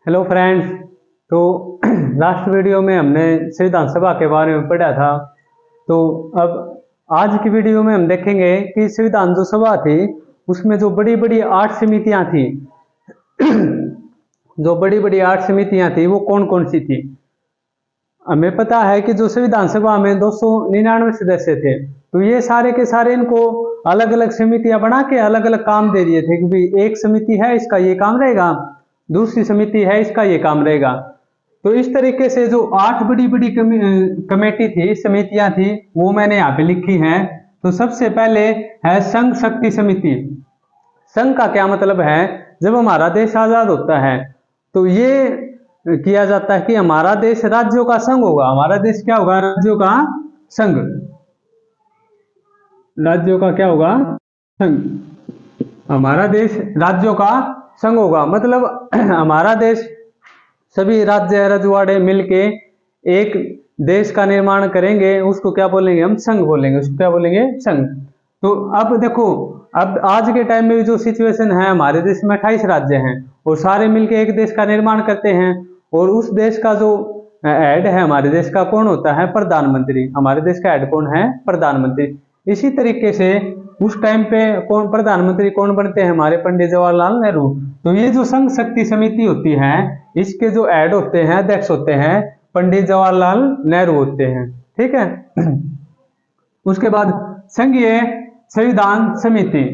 Hello friends. तो last video में हमने संविधान सभा के बारे में पढ़ा था। तो अब आज की वीडियो में हम देखेंगे कि संविधान जो सभा थी उसमें जो बड़ी बड़ी 8 समितियां थी जो बड़ी बड़ी 8 समितियां थी वो कौन कौन सी थी। हमें पता है कि जो संविधान सभा में 299 सदस्य थे, तो ये सारे के सारे इनको अलग अलग समितियां बना के अलग अलग काम दे दिए थे कि भाई एक समिति है इसका ये काम रहेगा, दूसरी समिति है इसका ये काम रहेगा। तो इस तरीके से जो 8 बड़ी बड़ी कमेटी थी, समितियां थी, वो मैंने यहाँ पे लिखी हैं। तो सबसे पहले है संघ शक्ति समिति। संघ का क्या मतलब है? जब हमारा देश आजाद होता है तो ये किया जाता है कि हमारा देश राज्यों का संघ होगा। हमारा देश क्या होगा? राज्यों का संघ। राज्यों का क्या होगा? संघ। हमारा देश राज्यों का संघ होगा, मतलब हमारा देश सभी राज्य रजवाड़े मिलके एक देश का निर्माण करेंगे, उसको क्या बोलेंगे? हम संघ बोलेंगे। उसको क्या बोलेंगे? संघ। तो अब देखो, अब आज के टाइम में जो सिचुएशन है, हमारे देश में 28 राज्य हैं और सारे मिलके एक देश का निर्माण करते हैं, और उस देश का जो हेड है हमारे देश का कौन होता है? प्रधानमंत्री। हमारे देश का हेड कौन है? प्रधानमंत्री। इसी तरीके से उस टाइम पे कौन प्रधानमंत्री कौन बनते हैं? हमारे पंडित जवाहरलाल नेहरू। तो ये जो संघ शक्ति समिति होती है, इसके जो हेड होते हैं, अध्यक्ष होते हैं, पंडित जवाहरलाल नेहरू होते हैं। ठीक है। उसके बाद संघीय संविधान समिति।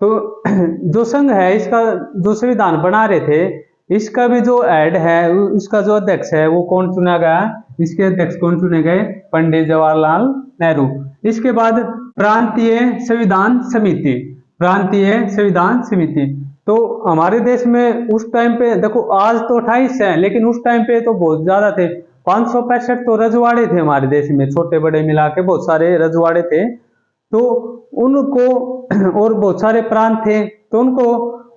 तो जो संघ है, इसका जो संविधान बना रहे थे, इसका भी जो हेड है, उसका जो अध्यक्ष है, वो कौन चुना गया? इसके अध्यक्ष कौन चुने गए? पंडित जवाहरलाल नेहरू। इसके बाद प्रांतीय संविधान समिति। प्रांतीय संविधान समिति। तो हमारे देश में उस टाइम पे देखो, आज तो 28 है, लेकिन उस टाइम पे तो बहुत ज्यादा थे। 565 तो रजवाड़े थे हमारे देश में, छोटे बड़े मिला के बहुत सारे रजवाड़े थे। तो उनको और बहुत सारे प्रांत थे, तो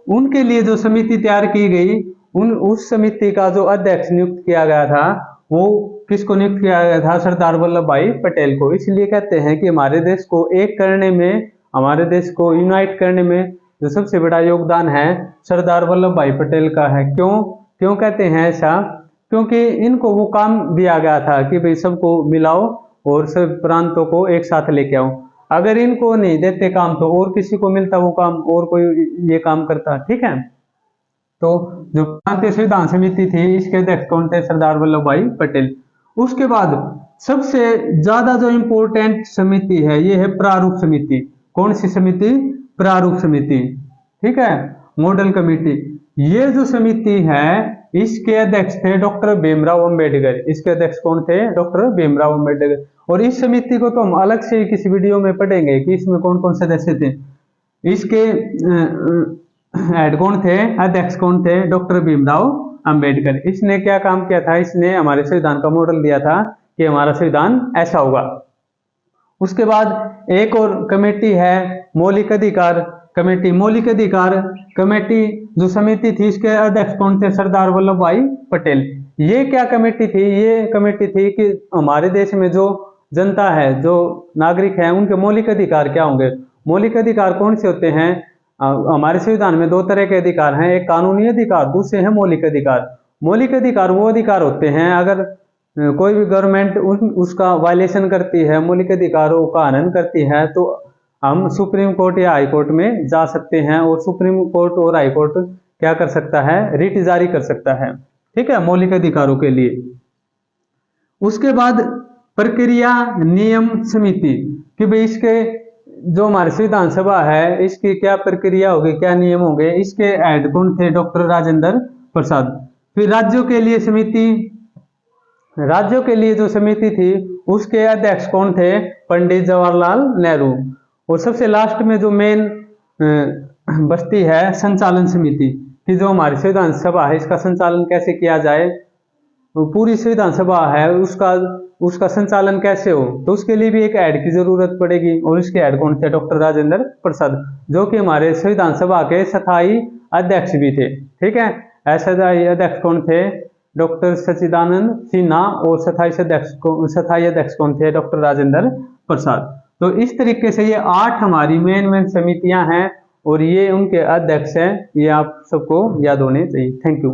उनके लिए जो समिति तैयार की गई, उस समिति का जो अध्यक्ष नियुक्त किया गया था, वो किसको नियुक्त किया गया था? सरदार वल्लभ भाई पटेल को। इसलिए कहते हैं कि हमारे देश को एक करने में, हमारे देश को यूनाइट करने में जो सबसे बड़ा योगदान है, सरदार वल्लभ भाई पटेल का है। क्यों कहते हैं ऐसा? क्योंकि इनको वो काम दिया गया था कि भाई सबको मिलाओ और सब प्रांतों को एक साथ लेके आओ। अगर इनको नहीं देते काम तो और किसी को मिलता वो काम, और कोई ये काम करता। ठीक है। तो जो प्रांतीय संविधान समिति थी, इसके अध्यक्ष कौन थे? सरदार वल्लभ भाई पटेल। उसके बाद सबसे ज्यादा जो इंपॉर्टेंट समिति है, ये है प्रारूप समिति। कौन सी समिति? प्रारूप समिति। ठीक है। Model committee. ये जो समिति है, इसके अध्यक्ष थे डॉक्टर भीमराव अंबेडकर। इसके अध्यक्ष कौन थे? डॉक्टर भीमराव अंबेडकर। और इस समिति को तो हम अलग से किसी वीडियो में पढ़ेंगे कि इसमें कौन कौन सदस्य थे। इसके हेड कौन थे? अध्यक्ष कौन थे? डॉक्टर भीमराव अंबेडकर। इसने क्या काम किया था? इसने हमारे संविधान का मॉडल दिया था कि हमारा संविधान ऐसा होगा। उसके बाद एक और कमेटी है, मौलिक अधिकार कमेटी। मौलिक अधिकार कमेटी जो समिति थी, इसके अध्यक्ष कौन थे? सरदार वल्लभ भाई पटेल। ये क्या कमेटी थी? ये कमेटी थी कि हमारे देश में जो जनता है, जो नागरिक है, उनके मौलिक अधिकार क्या होंगे। मौलिक अधिकार कौन से होते हैं? हमारे संविधान में 2 तरह के अधिकार हैं, एक कानूनी अधिकार, दूसरे हैं मौलिक अधिकार। मौलिक अधिकार वो अधिकार होते हैं, अगर कोई भी गवर्नमेंट उसका वायलेशन करती है, मौलिक अधिकारों का हनन करती है, तो हम सुप्रीम कोर्ट या हाई कोर्ट में जा सकते हैं, और सुप्रीम कोर्ट और हाई कोर्ट क्या कर सकता है? रिट जारी कर सकता है। ठीक है, मौलिक अधिकारों के लिए। उसके बाद प्रक्रिया नियम समिति, कि भाई इसके जो हमारी संविधान सभा है, इसकी क्या प्रक्रिया होगी, क्या नियम होंगे। इसके हेड कौन थे? डॉक्टर राजेंद्र प्रसाद। फिर राज्यों के लिए समिति। राज्यों के लिए जो समिति थी, उसके अध्यक्ष कौन थे? पंडित जवाहरलाल नेहरू। और सबसे लास्ट में जो मेन बस्ती है, संचालन समिति, कि जो हमारी संविधान सभा है, इसका संचालन कैसे किया जाए। पूरी संविधान सभा है, उसका संचालन कैसे हो, तो उसके लिए भी एक हेड की जरूरत पड़ेगी। और इसके हेड कौन थे? डॉक्टर राजेंद्र प्रसाद, जो कि हमारे संविधान सभा के स्थायी अध्यक्ष भी थे। ठीक है। अस्थायी अध्यक्ष कौन थे? डॉक्टर सच्चिदानंद सिन्हा। और स्थायी अध्यक्ष कौन थे? डॉक्टर राजेंद्र प्रसाद। तो इस तरीके से ये 8 हमारी मेन समितियां हैं, और ये उनके अध्यक्ष हैं। ये आप सबको याद होने चाहिए। Thank you.